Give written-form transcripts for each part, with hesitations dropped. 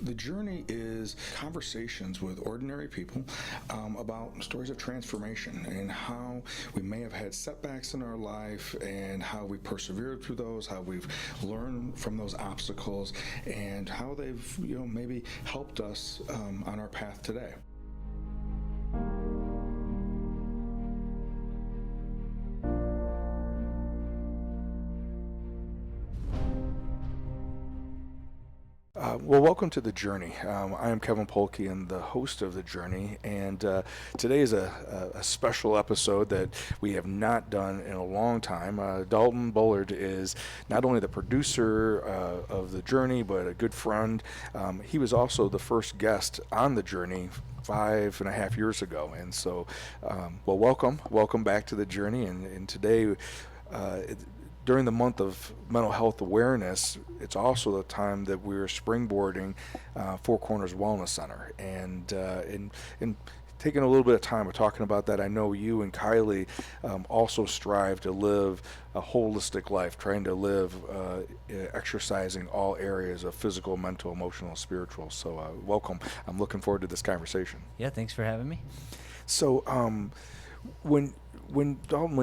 The journey is conversations with ordinary people about stories of transformation and how we may have had setbacks in our life and how we persevered through those, how we've learned from those obstacles, and how they've maybe helped us on our path today. Well, welcome to The Journey. I am Kevin Polky and the host of The Journey, and today is a special episode that we have not done in a long time. Dalton Bullard is not only the producer of The Journey, but a good friend. He was also the first guest on The Journey 5.5 years ago, and so, welcome back to The Journey, and today, during the month of mental health awareness, it's also the time that we're springboarding Four Corners Wellness Center, and in taking a little bit of time of talking about that. I know you and Kylie also strive to live a holistic life, trying to live exercising all areas of physical, mental, emotional, spiritual. So welcome. I'm looking forward to this conversation. Yeah, thanks for having me. So when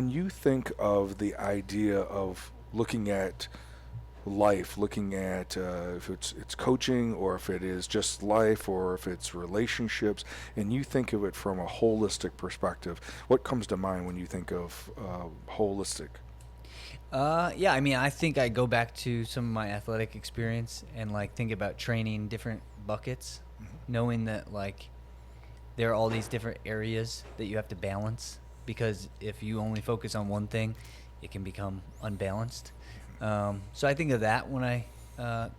you think of the idea of looking at life, looking at if it's coaching, or if it is just life, or if it's relationships, and you think of it from a holistic perspective, what comes to mind when you think of holistic? Yeah, I mean, I think I go back to some of my athletic experience and think about training different buckets, knowing that there are all these different areas that you have to balance, because if you only focus on one thing, it can become unbalanced. So I think of that when I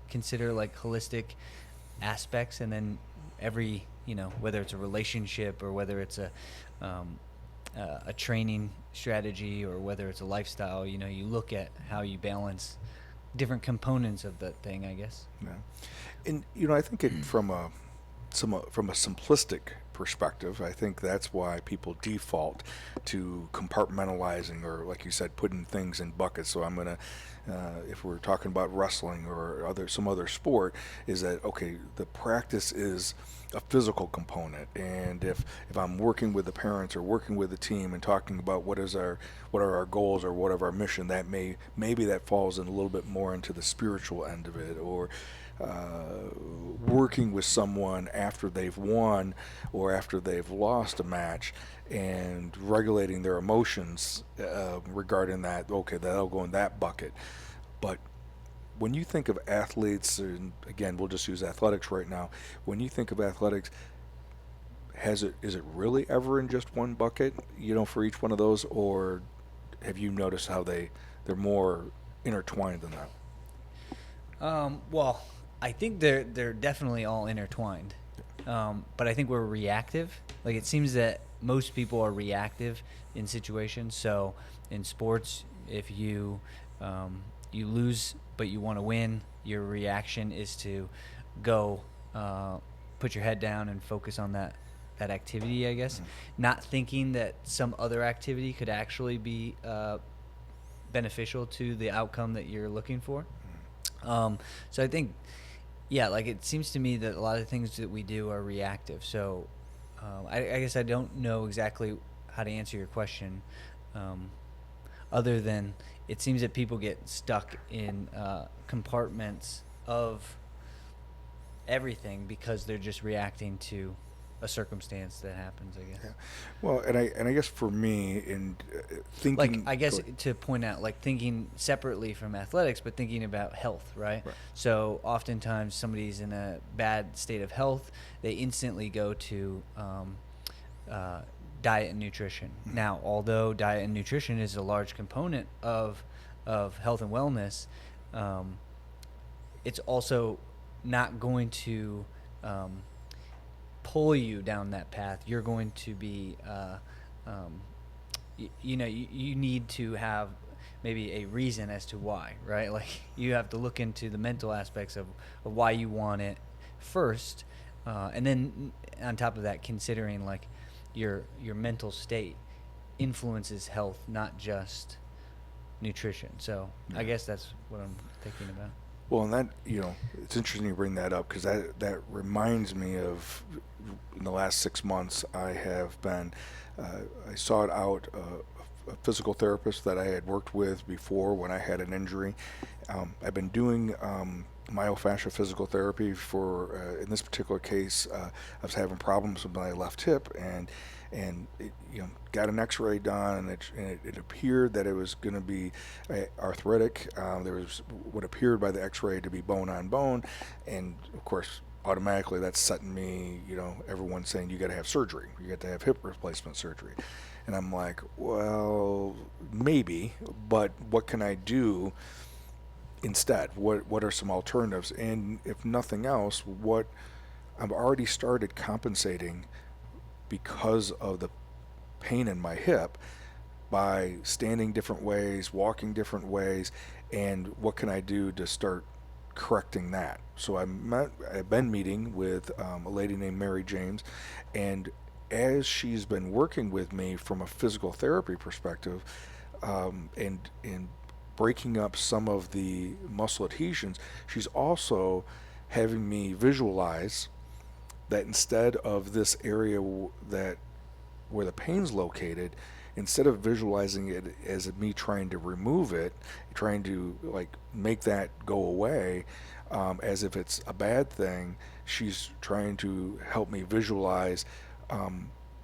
consider holistic aspects, and then every, whether it's a relationship or whether it's a training strategy or whether it's a lifestyle, you look at how you balance different components of that thing, I guess. Yeah. And, I think from a simplistic perspective, I think that's why people default to compartmentalizing, or like you said, putting things in buckets. So I'm gonna, if we're talking about wrestling or some other sport, is that okay? The practice is a physical component, and if I'm working with the parents or working with the team and talking about what are our goals or what are our mission, that maybe that falls in a little bit more into the spiritual end of it, or working with someone after they've won or after they've lost a match and regulating their emotions regarding that. Okay, that'll go in that bucket. But when you think of athletes, and again, we'll just use athletics right now. When you think of athletics, is it really ever in just one bucket, for each one of those, or have you noticed how they're more intertwined than that? Well, I think they're definitely all intertwined, but I think we're reactive. It seems that most people are reactive in situations. So in sports, if you lose but you want to win, your reaction is to go put your head down and focus on that activity, I guess, not thinking that some other activity could actually be beneficial to the outcome that you're looking for. So I think, yeah, it seems to me that a lot of things that we do are reactive. So I guess I don't know exactly how to answer your question, other than it seems that people get stuck in compartments of everything because they're just reacting to a circumstance that happens, I guess. Yeah. Well, and I guess for me, in thinking, I guess to point out, thinking separately from athletics, but thinking about health, right? So oftentimes somebody's in a bad state of health, they instantly go to diet and nutrition. Now, although diet and nutrition is a large component of health and wellness, it's also not going to pull you down that path. You're going to be, you need to have maybe a reason as to why, right? You have to look into the mental aspects of why you want it first, and then on top of that, considering your mental state influences health, not just nutrition. So I guess that's what I'm thinking about. Well, and that, it's interesting you bring that up because that reminds me of in the last 6 months I have been, I sought out a physical therapist that I had worked with before when I had an injury. I've been doing myofascial physical therapy for, in this particular case, I was having problems with my left hip, and it, got an X-ray done, and it appeared that it was going to be arthritic. There was what appeared by the X-ray to be bone on bone, and of course, automatically that's setting me, everyone's saying you got to have surgery, you got to have hip replacement surgery, and I'm like, well, maybe, but what can I do instead? What are some alternatives? And if nothing else, what I've already started compensating because of the pain in my hip by standing different ways, walking different ways, and what can I do to start correcting that? So I've been meeting with a lady named Mary James, and as she's been working with me from a physical therapy perspective, and breaking up some of the muscle adhesions, she's also having me visualize that instead of this area that where the pain's located, instead of visualizing it as me trying to remove it, trying to like make that go away, as if it's a bad thing, she's trying to help me visualize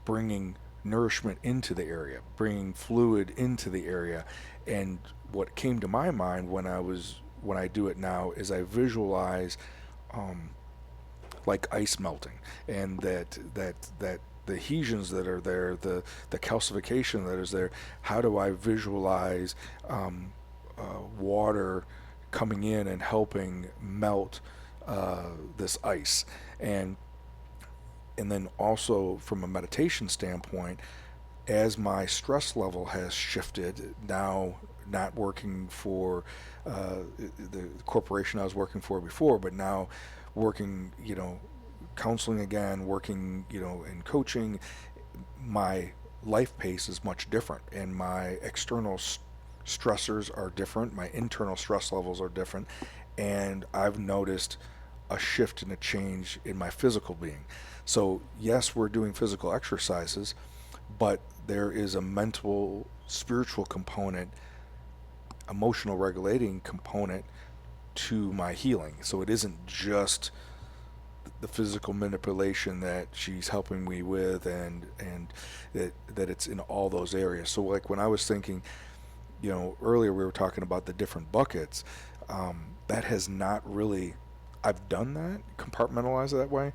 bringing nourishment into the area, bringing fluid into the area. And what came to my mind when I do it now is I visualize like ice melting, and that the adhesions that are there, the calcification that is there. How do I visualize water coming in and helping melt this ice? And then also from a meditation standpoint, as my stress level has shifted, now not working for the corporation I was working for before, but now working, counseling again, working, in coaching, my life pace is much different, and my external stressors are different, my internal stress levels are different, and I've noticed a shift and a change in my physical being. So yes, we're doing physical exercises, but there is a mental, spiritual component, emotional regulating component to my healing. So it isn't just the physical manipulation that she's helping me with, and that it's in all those areas. So like when I was thinking, earlier we were talking about the different buckets, that has not really, I've done that, compartmentalized that way,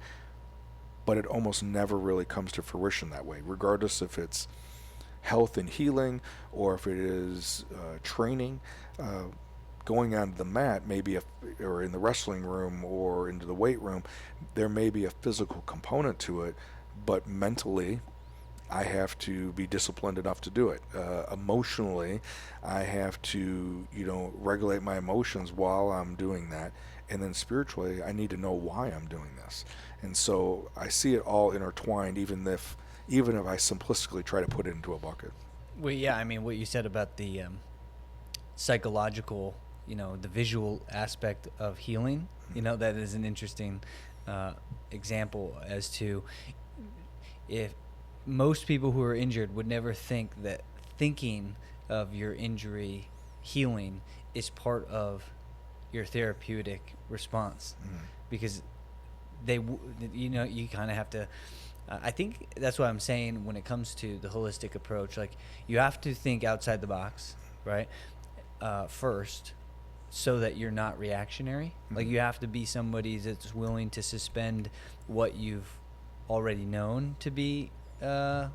but it almost never really comes to fruition that way, regardless if it's health and healing or if it is training. Going onto the mat, maybe or in the wrestling room or into the weight room, there may be a physical component to it, but mentally, I have to be disciplined enough to do it. Emotionally, I have to, regulate my emotions while I'm doing that. And then spiritually, I need to know why I'm doing this. And so I see it all intertwined, even if I simplistically try to put it into a bucket. Well, yeah, I mean, what you said about the psychological, the visual aspect of healing, that is an interesting example as to if most people who are injured would never think that thinking of your injury healing is part of your therapeutic response, because you kind of have to. I think that's what I'm saying when it comes to the holistic approach. Like, you have to think outside the box, right? First, so that you're not reactionary. Like, you have to be somebody that's willing to suspend what you've already known to be the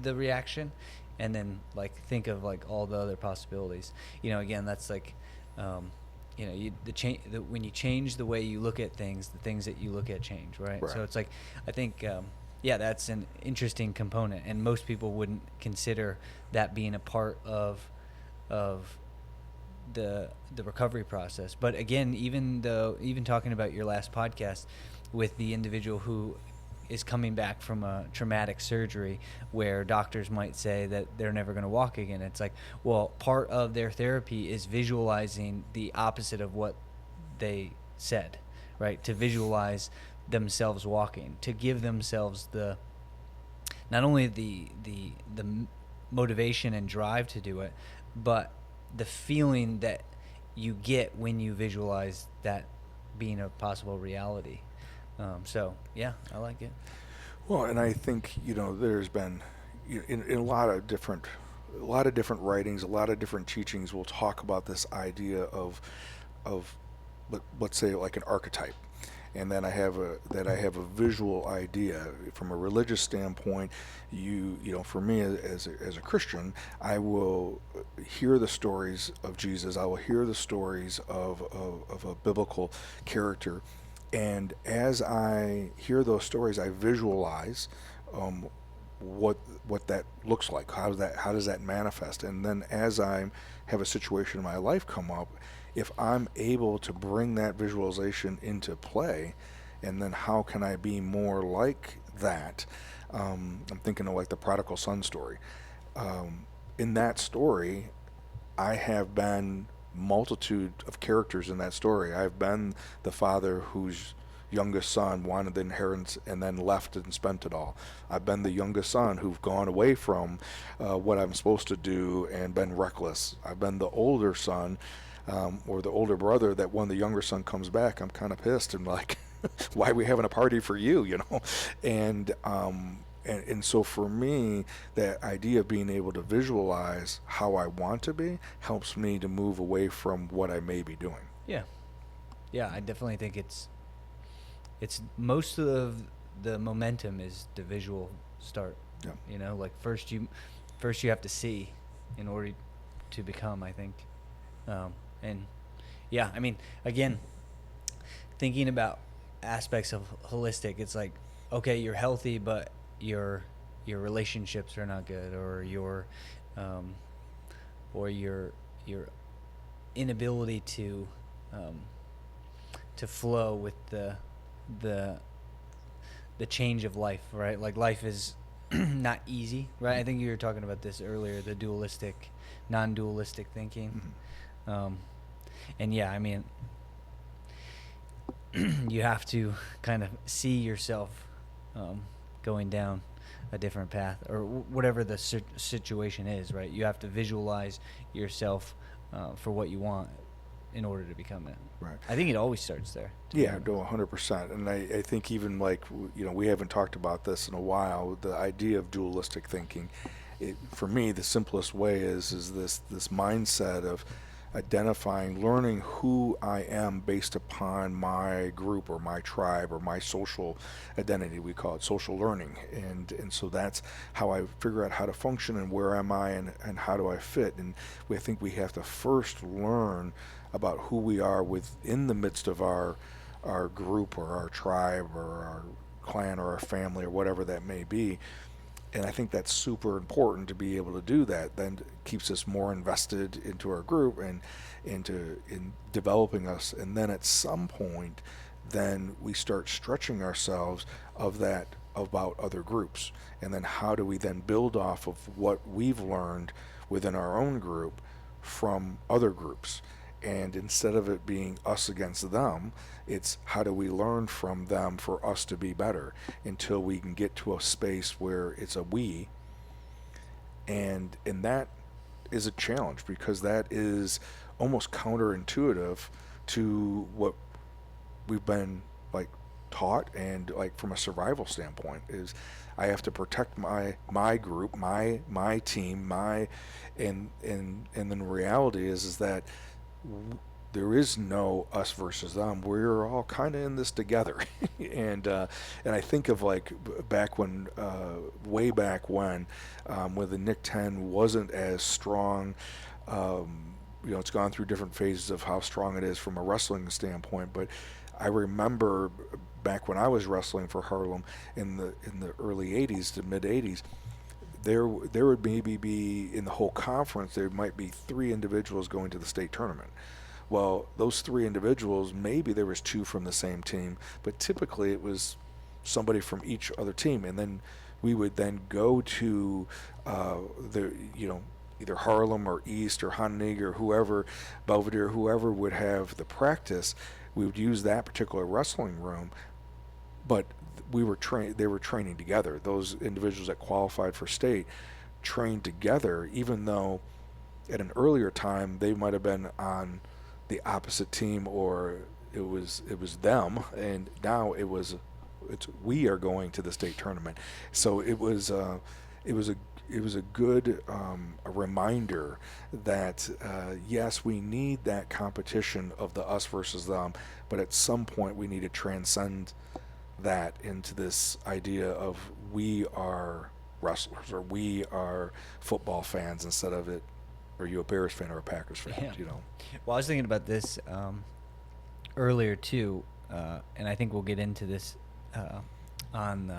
reaction, and then like think of like all the other possibilities. Again, that's like when you change the way you look at things, the things that you look at change, right? So it's like, I think that's an interesting component, and most people wouldn't consider that being a part of the recovery process. But again, even talking about your last podcast with the individual who is coming back from a traumatic surgery where doctors might say that they're never going to walk again, it's like, well, part of their therapy is visualizing the opposite of what they said, right? To visualize themselves walking, to give themselves the not only the motivation and drive to do it, but the feeling that you get when you visualize that being a possible reality. So yeah, I like it. Well, and I think there's been in a lot of different writings, a lot of different teachings will talk about this idea of let's say like an archetype, and then I have a visual idea from a religious standpoint. For me as a Christian, I will hear the stories of Jesus. I will hear the stories of a biblical character, and as I hear those stories, I visualize what that looks like. How does that manifest? And then as I have a situation in my life come up, if I'm able to bring that visualization into play, and then how can I be more like that? I'm thinking of like the prodigal son story. In that story, I have been multitude of characters in that story. I've been the father whose youngest son wanted the inheritance and then left and spent it all. I've been the youngest son who've gone away from what I'm supposed to do and been reckless. I've been the older son, or the older brother, that when the younger son comes back, I'm kind of pissed and like, why are we having a party for you, And so for me, that idea of being able to visualize how I want to be helps me to move away from what I may be doing. Yeah, I definitely think it's most of the momentum is the visual start. Yeah. Like first you have to see in order to become, I think. And yeah, I mean, again, thinking about aspects of holistic, it's like, okay, you're healthy, but your relationships are not good, or your inability to flow with the change of life, right? Like life is not easy, right? I think you were talking about this earlier, the dualistic, non-dualistic thinking. Mm-hmm. And yeah, I mean, you have to kind of see yourself going down a different path, or whatever the situation is, right? You have to visualize yourself for what you want in order to become it. Right. I think it always starts there. Yeah, no, 100%. And I think even like, we haven't talked about this in a while, the idea of dualistic thinking, for me, the simplest way is this mindset of identifying, learning who I am based upon my group or my tribe or my social identity. We call it social learning. And so that's how I figure out how to function and where am I and how do I fit. And I think we have to first learn about who we are within the midst of our group or our tribe or our clan or our family or whatever that may be. And I think that's super important to be able to do that. Then it keeps us more invested into our group and in developing us. And then at some point, then we start stretching ourselves of that about other groups. And then how do we then build off of what we've learned within our own group from other groups? And instead of it being us against them, it's how do we learn from them for us to be better until we can get to a space where it's a we. And that is a challenge, because that is almost counterintuitive to what we've been like taught, and like from a survival standpoint is I have to protect my group, my team, and then the reality is that there is no us versus them. We're all kind of in this together. and I think of like back when, way back when the Nick 10 wasn't as strong. It's gone through different phases of how strong it is from a wrestling standpoint. But I remember back when I was wrestling for Harlem in the early 80s to mid 80s, there would maybe be, in the whole conference, there might be 3 individuals going to the state tournament. Well, those 3 individuals, maybe there was 2 from the same team, but typically it was somebody from each other team. And then we would then go to either Harlem or East or Hononegah or whoever, Belvedere, whoever would have the practice. we would use that particular wrestling room, but we were they were training together. Those individuals that qualified for state trained together, even though at an earlier time they might have been on the opposite team, or it was them, and now it's we are going to the state tournament. So it was a good a reminder that yes, we need that competition of the us versus them, but at some point we need to transcend that into this idea of we are wrestlers, or we are football fans, instead of it, are you a Bears fan or a Packers fan? Yeah. You know. Well, I was thinking about this earlier too, and I think we'll get into this on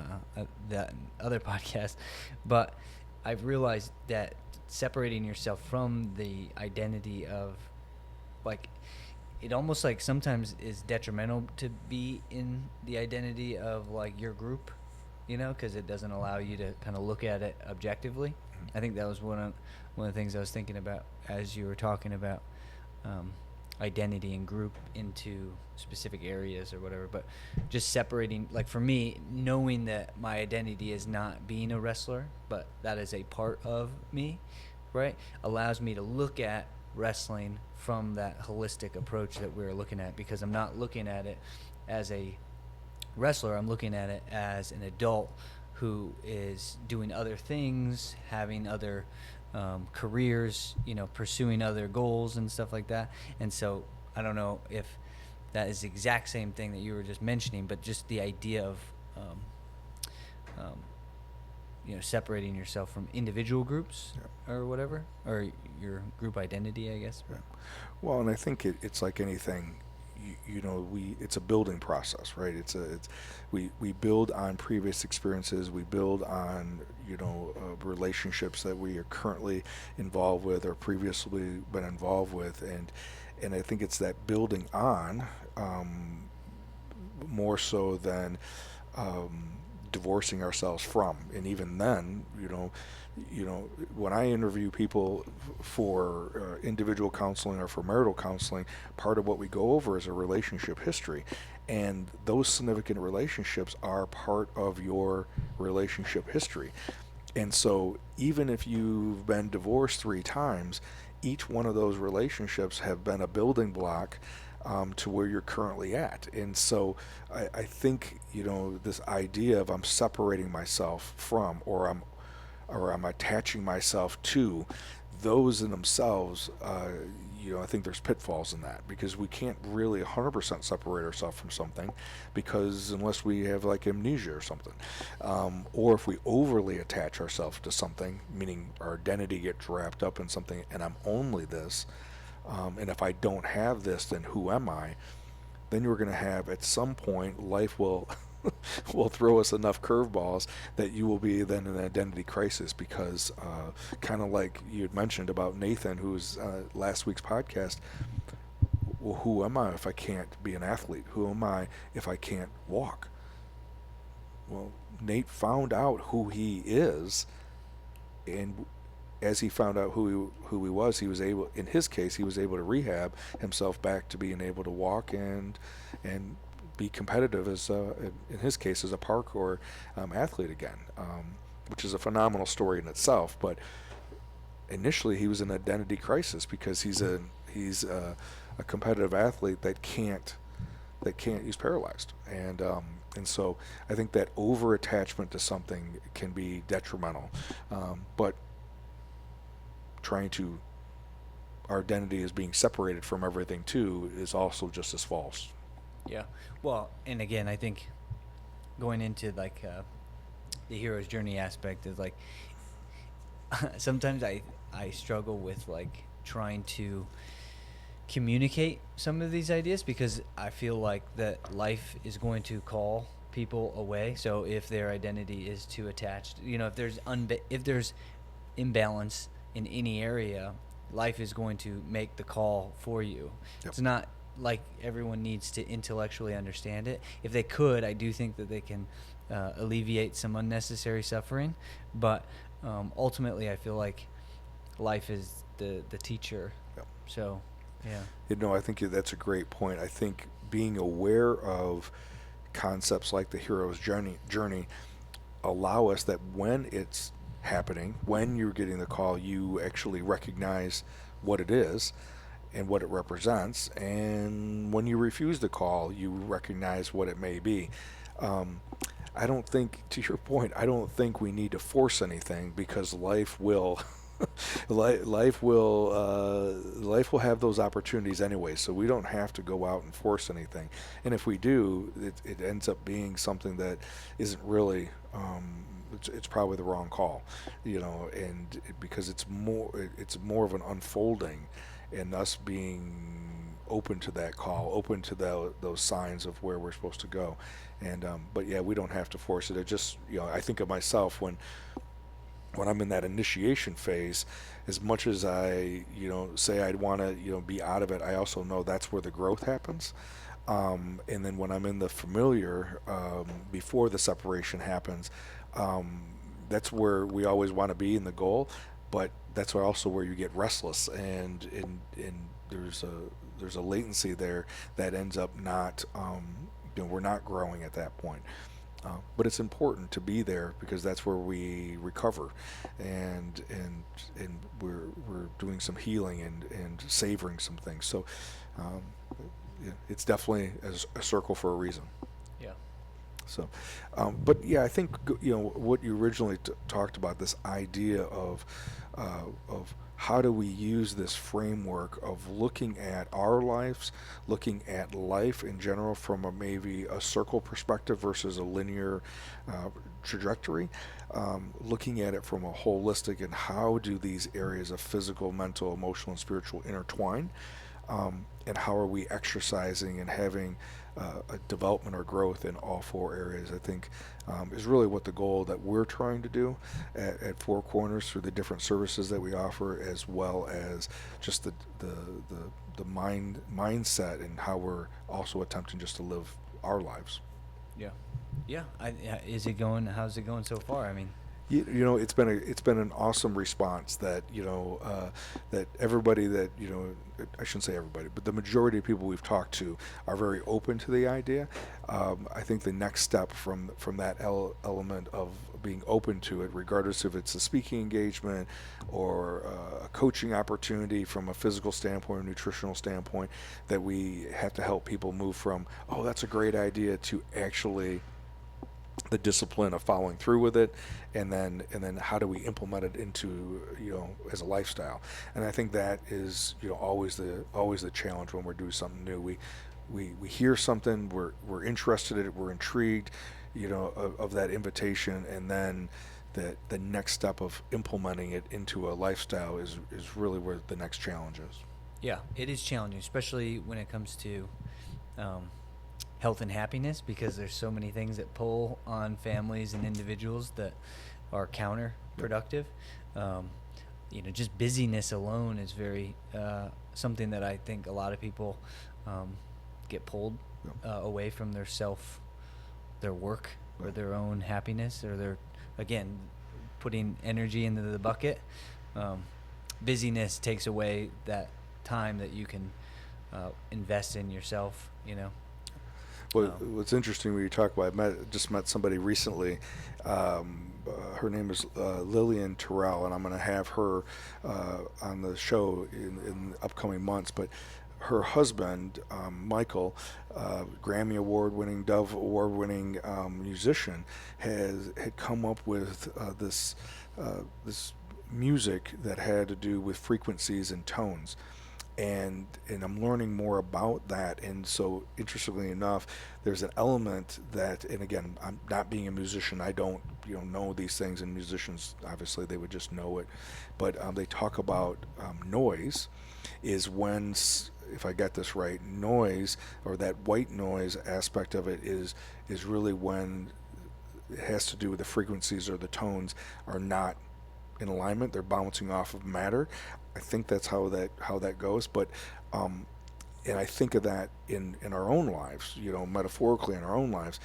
the other podcast, but I've realized that separating yourself from the identity of, like, it almost like sometimes is detrimental to be in the identity of like your group, you know, because it doesn't allow you to kind of look at it objectively. Mm-hmm. I think that was one of the things I was thinking about as you were talking about identity and group into specific areas or whatever. But just separating, like for me, knowing that my identity is not being a wrestler, but that is a part of me, right, allows me to look at wrestling from that holistic approach that we're looking at, because I'm not looking at it as a wrestler. I'm looking at it as an adult who is doing other things, having other careers, you know, pursuing other goals and stuff like that. And so I don't know if that is the exact same thing that you were just mentioning, but just the idea of you know, separating yourself from individual groups. Yeah. Or whatever, or your group identity, I guess. Yeah. Well, and I think it's like anything, you know, it's a building process, right? We build on previous experiences, we build on, you know, relationships that we are currently involved with or previously been involved with, and I think it's that building on more so than divorcing ourselves from. And even then, you know, when I interview people for individual counseling or for marital counseling, part of what we go over is a relationship history, and those significant relationships are part of your relationship history. And so even if you've been divorced 3 times, each one of those relationships have been a building block to where you're currently at. And so I think, you know, this idea of I'm separating myself from, or I'm attaching myself to, those in themselves, you know, I think there's pitfalls in that, because we can't really 100% separate ourselves from something, because unless we have like amnesia or something, or if we overly attach ourselves to something, meaning our identity gets wrapped up in something, and I'm only this, and if I don't have this, then who am I? Then you're going to have, at some point, life will will throw us enough curveballs that you will be then in an identity crisis, because kind of like you had mentioned about Nathan, who's last week's podcast, well, who am I if I can't be an athlete? Who am I if I can't walk? Well, Nate found out who he is, and as he found out who he was able, in his case, he was able to rehab himself back to being able to walk and be competitive as in his case as a parkour athlete again, which is a phenomenal story in itself. But initially he was in an identity crisis, because he's a competitive athlete that can't he's paralyzed, and so I think that over attachment to something can be detrimental, but our identity as being separated from everything too is also just as false. Yeah. Well, and again, I think going into like the hero's journey aspect is like sometimes I struggle with like trying to communicate some of these ideas, because I feel like that life is going to call people away. So if their identity is too attached, you know, if there's imbalance in any area, life is going to make the call for you. Yep. It's not like everyone needs to intellectually understand it. If they could, I do think that they can alleviate some unnecessary suffering. But ultimately, I feel like life is the teacher. Yep. So, yeah. You know, I think that's a great point. I think being aware of concepts like the hero's journey allow us that when it's happening, when you're getting the call, you actually recognize what it is and what it represents, and when you refuse the call, you recognize what it may be. I don't think, to your point, I don't think we need to force anything, because life will life will have those opportunities anyway, so we don't have to go out and force anything. And if we do, it ends up being something that isn't really it's probably the wrong call, because it's more of an unfolding, and us being open to that call, open to those signs of where we're supposed to go. And but yeah, we don't have to force it. It just, I think of myself when I'm in that initiation phase. As much as I say I'd want to be out of it, I also know that's where the growth happens. And then when I'm in the familiar, before the separation happens, that's where we always want to be in the goal, but that's also where you get restless, and there's a latency there that ends up not, we're not growing at that point. But it's important to be there, because that's where we recover, and we're doing some healing and savoring some things. So yeah, it's definitely a circle for a reason. Yeah. So, but yeah, I think what you originally talked about, this idea of how do we use this framework of looking at our lives, looking at life in general from maybe a circle perspective versus a linear trajectory, looking at it from a holistic, and how do these areas of physical, mental, emotional, and spiritual intertwine, and how are we exercising and having a development or growth in all four areas, I think is really what the goal that we're trying to do at Four Corners, through the different services that we offer, as well as just the mindset, and how we're also attempting just to live our lives. Yeah. How's it going so far? I mean, it's been an awesome response that that everybody that I shouldn't say everybody, but the majority of people we've talked to are very open to the idea. I think the next step from that element of being open to it, regardless if it's a speaking engagement or a coaching opportunity from a physical standpoint or nutritional standpoint, that we have to help people move from, oh, that's a great idea, to actually the discipline of following through with it, and then how do we implement it into as a lifestyle. And I think that is always the challenge when we're doing something new. We hear something, we're interested in it, we're intrigued of that invitation, and then the next step of implementing it into a lifestyle is really where the next challenge is. Yeah, it is challenging, especially when it comes to health and happiness, because there's so many things that pull on families and individuals that are counterproductive. Just busyness alone is very something that I think a lot of people get pulled away from their work, or their own happiness, or their, again, putting energy into the bucket. Busyness takes away that time that you can invest in yourself. Well, what's interesting when you talk about, I just met somebody recently. Her name is Lillian Terrell, and I'm going to have her on the show in upcoming months. But her husband, Michael, Grammy Award-winning, Dove Award-winning musician, had come up with this music that had to do with frequencies and tones. And I'm learning more about that. And so, interestingly enough, there's an element that, and again, I'm not being a musician, I don't know these things, and musicians, obviously, they would just know it. But they talk about noise is when, if I got this right, noise, or that white noise aspect of it, is really when it has to do with the frequencies or the tones are not in alignment, they're bouncing off of matter. I think that's how that goes. But and I think of that in our own lives, metaphorically in our own lives,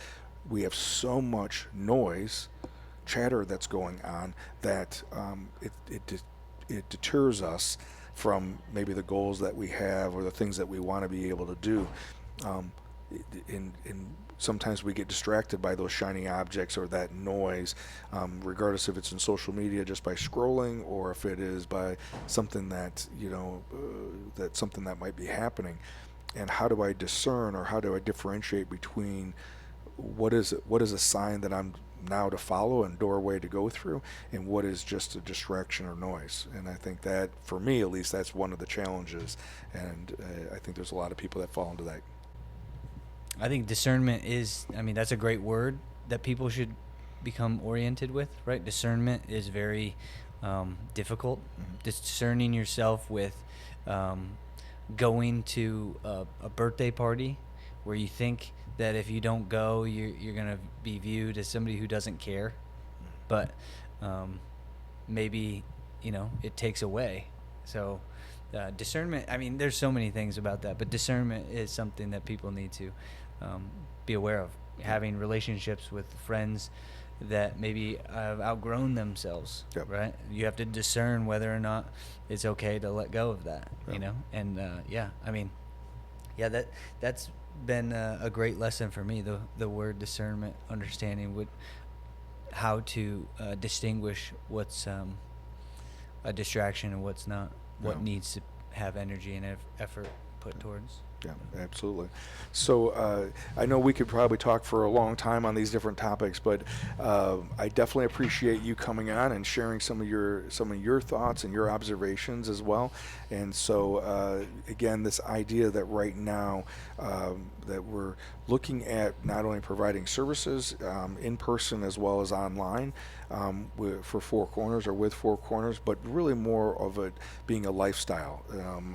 we have so much noise, chatter that's going on, that it deters us from maybe the goals that we have, or the things that we want to be able to do. in sometimes we get distracted by those shiny objects or that noise, regardless if it's in social media just by scrolling or if it is by something that that's something that might be happening. And how do I discern, or how do I differentiate between what is a sign that I'm now to follow and doorway to go through, and what is just a distraction or noise? And I think that, for me at least, that's one of the challenges, and I think there's a lot of people that fall into that. I think discernment is, I mean, that's a great word that people should become oriented with, right? Discernment is very difficult. Mm-hmm. Discerning yourself with going to a birthday party where you think that if you don't go, you're going to be viewed as somebody who doesn't care. But maybe, it takes away. So discernment, I mean, there's so many things about that, but discernment is something that people need to be aware of. Having relationships with friends that maybe have outgrown themselves, Yep. right? You have to discern whether or not it's okay to let go of that, Yep. And I mean, that's been a great lesson for me. The word discernment, understanding how to distinguish what's a distraction and what's not, what needs to have energy and effort put towards. Yeah, absolutely. So I know we could probably talk for a long time on these different topics, but I definitely appreciate you coming on and sharing some of your thoughts and your observations as well. And so again, this idea that right now that we're looking at not only providing services in person as well as online for Four Corners or with Four Corners, but really more of it being a lifestyle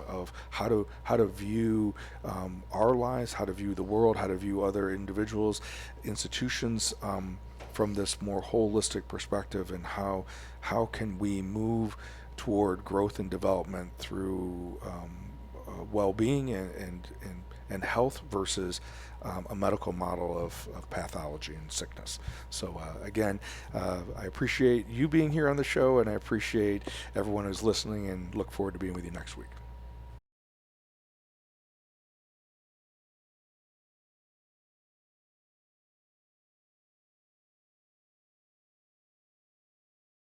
of how to view our lives, how to view the world, how to view other individuals, institutions from this more holistic perspective, and how can we move toward growth and development through well-being and health versus a medical model of pathology and sickness. So again, I appreciate you being here on the show, and I appreciate everyone who's listening, and look forward to being with you next week.